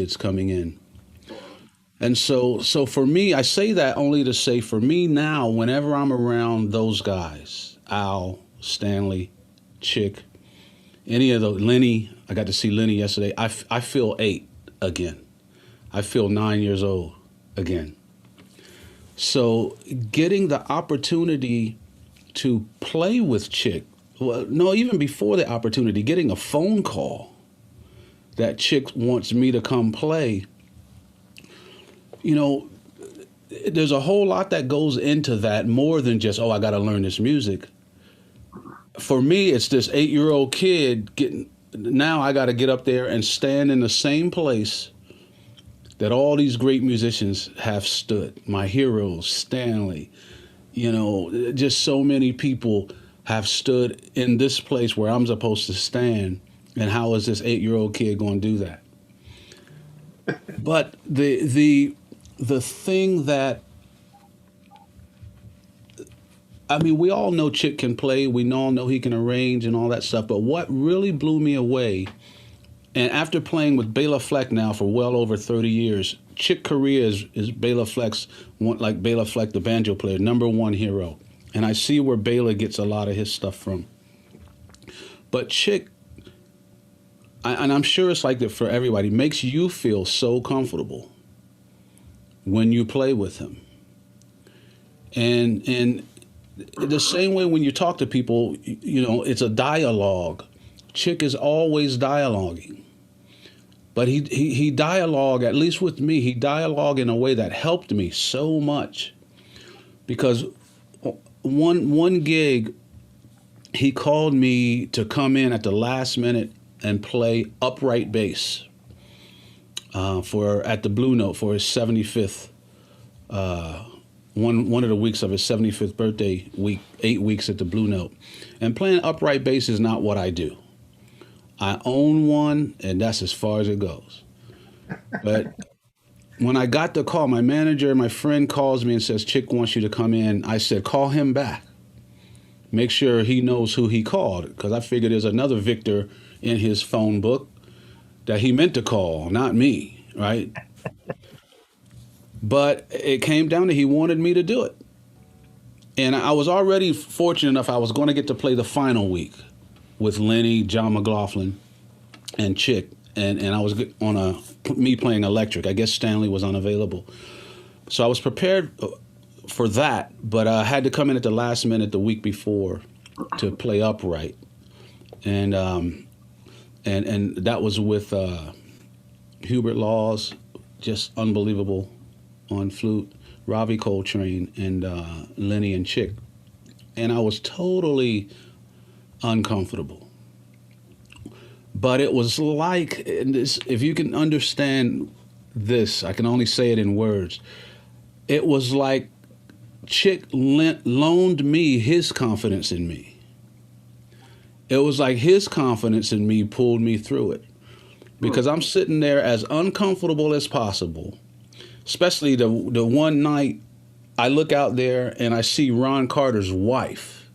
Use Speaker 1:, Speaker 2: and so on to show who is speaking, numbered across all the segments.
Speaker 1: kids coming in. And so for me, I say that only to say for me now, whenever I'm around those guys, Al, Stanley, Chick, any of those, Lenny, I got to see Lenny yesterday. I feel 8 again. I feel 9 years old again. So getting the opportunity to play with Chick, well, no, even before the opportunity, getting a phone call that Chick wants me to come play, you know, there's a whole lot that goes into that more than just, oh, I got to learn this music. For me, it's this 8-year-old kid now I got to get up there and stand in the same place that all these great musicians have stood. My heroes, Stanley, just so many people have stood in this place where I'm supposed to stand. And how is this 8-year-old kid going to do that? But the thing that, I mean, we all know Chick can play. We all know he can arrange and all that stuff. But what really blew me away, and after playing with Bela Fleck now for well over 30 years, Chick Corea is Bela Fleck's, like Bela Fleck, the banjo player, #1 hero. And I see where Bela gets a lot of his stuff from. But Chick, and I'm sure it's like that for everybody, makes you feel so comfortable when you play with him. And the same way when you talk to people, it's a dialogue. Chick is always dialoguing. But he dialogue, at least with me, he dialogue in a way that helped me so much. Because one gig, he called me to come in at the last minute and play upright bass at the Blue Note for his 75th, one of the weeks of his 75th birthday week, 8 weeks at the Blue Note. And playing upright bass is not what I do. I own one, and that's as far as it goes. But when I got the call, my manager, my friend calls me and says, Chick wants you to come in. I said, call him back. Make sure he knows who he called, because I figured there's another Victor in his phone book that he meant to call, not me, right? But it came down to he wanted me to do it. And I was already fortunate enough, I was going to get to play the final week with Lenny, John McLaughlin, and Chick. And I was on me playing electric. I guess Stanley was unavailable. So I was prepared for that, but I had to come in at the last minute the week before to play upright. And that was with Hubert Laws, just unbelievable on flute, Ravi Coltrane, and Lenny and Chick. And I was totally uncomfortable. But it was like, if you can understand this, I can only say it in words. It was like Chick loaned me his confidence in me. It was like his confidence in me pulled me through it. Because I'm sitting there as uncomfortable as possible, especially the one night I look out there and I see Ron Carter's wife,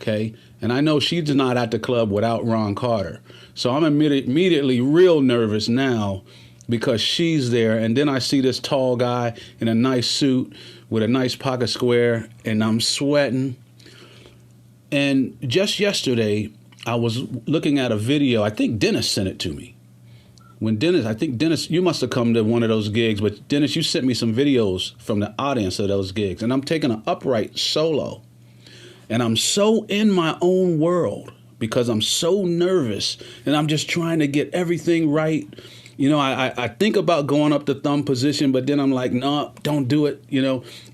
Speaker 1: okay? And I know she's not at the club without Ron Carter. So I'm immediately real nervous now because she's there. And then I see this tall guy in a nice suit with a nice pocket square, and I'm sweating. And just yesterday, I was looking at a video. I think Dennis sent it to me. Dennis, you must have come to one of those gigs, but Dennis, you sent me some videos from the audience of those gigs. And I'm taking an upright solo. And I'm so in my own world because I'm so nervous and I'm just trying to get everything right. I think about going up the thumb position, but then I'm like, no, don't do it,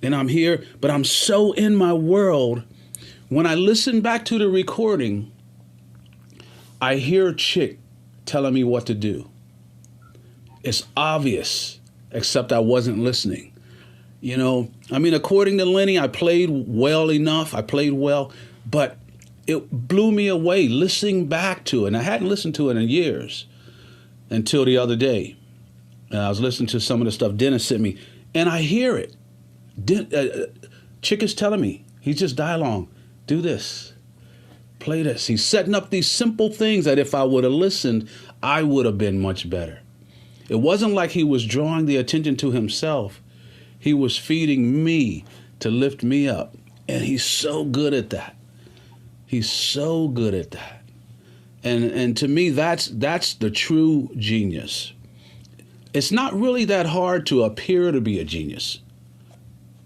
Speaker 1: and I'm here, but I'm so in my world. When I listen back to the recording, I hear Chick telling me what to do. It's obvious, except I wasn't listening. According to Lenny, I played well enough. I played well, but it blew me away listening back to it. And I hadn't listened to it in years until the other day. I was listening to some of the stuff Dennis sent me, and I hear it. Chick is telling me, he's just dialogue. Do this. Play this. He's setting up these simple things that if I would have listened, I would have been much better. It wasn't like he was drawing the attention to himself. He was feeding me to lift me up. And he's so good at that. He's so good at that. And to me, that's the true genius. It's not really that hard to appear to be a genius,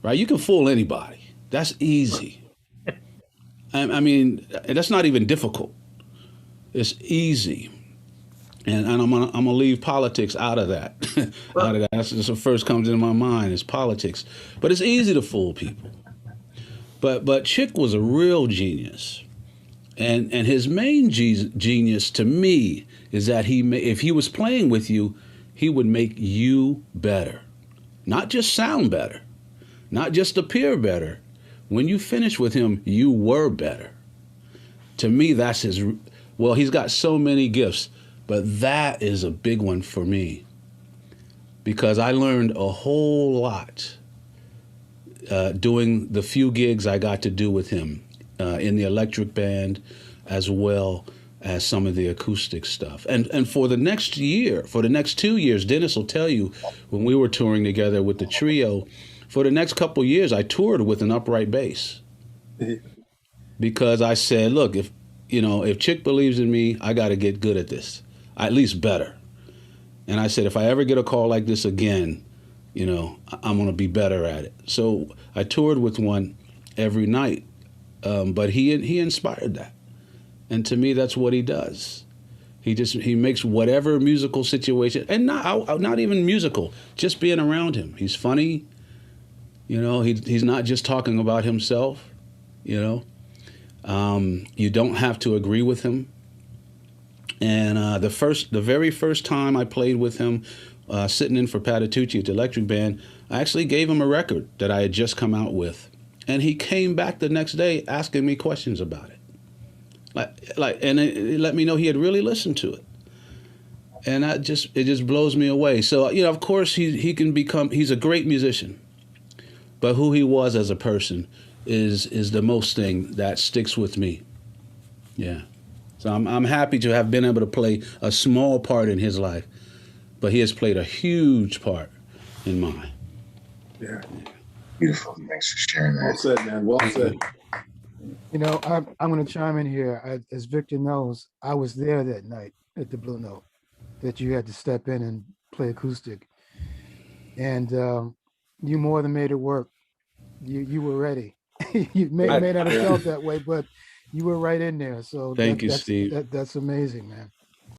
Speaker 1: right? You can fool anybody. That's easy. I mean, that's not even difficult. It's easy. And I'm gonna leave politics out of that. Out of that. That's just what first comes into my mind is politics. But it's easy to fool people. But Chick was a real genius. And his main genius to me is that if he was playing with you, he would make you better. Not just sound better, not just appear better. When you finish with him, you were better. To me, that's his. Well, he's got so many gifts, but that is a big one for me because I learned a whole lot doing the few gigs I got to do with him in the electric band as well as some of the acoustic stuff. And for the next year, for the next 2 years, Dennis will tell you when we were touring together with the trio, for the next couple of years, I toured with an upright bass because I said, look, if Chick believes in me, I got to get good at this, at least better. And I said, if I ever get a call like this again, I'm going to be better at it. So I toured with one every night, but he inspired that. And to me, that's what he does. He makes whatever musical situation, and not even musical, just being around him. He's funny. He's not just talking about himself. You don't have to agree with him. And the very first time I played with him, sitting in for Patitucci at the Electric Band, I actually gave him a record that I had just come out with, and he came back the next day asking me questions about it. And it let me know he had really listened to it, and it just blows me away. So of course he's a great musician, but who he was as a person is the most thing that sticks with me. Yeah. So I'm happy to have been able to play a small part in his life, but he has played a huge part in mine.
Speaker 2: Yeah. Beautiful. Thanks for sharing that.
Speaker 3: Well said, man. Well said.
Speaker 4: I'm going to chime in here. As Victor knows, I was there that night at the Blue Note that you had to step in and play acoustic. And you more than made it work. You were ready. You may not have felt that way, but you were right in there. So
Speaker 1: thank you, Steve.
Speaker 4: That's amazing, man.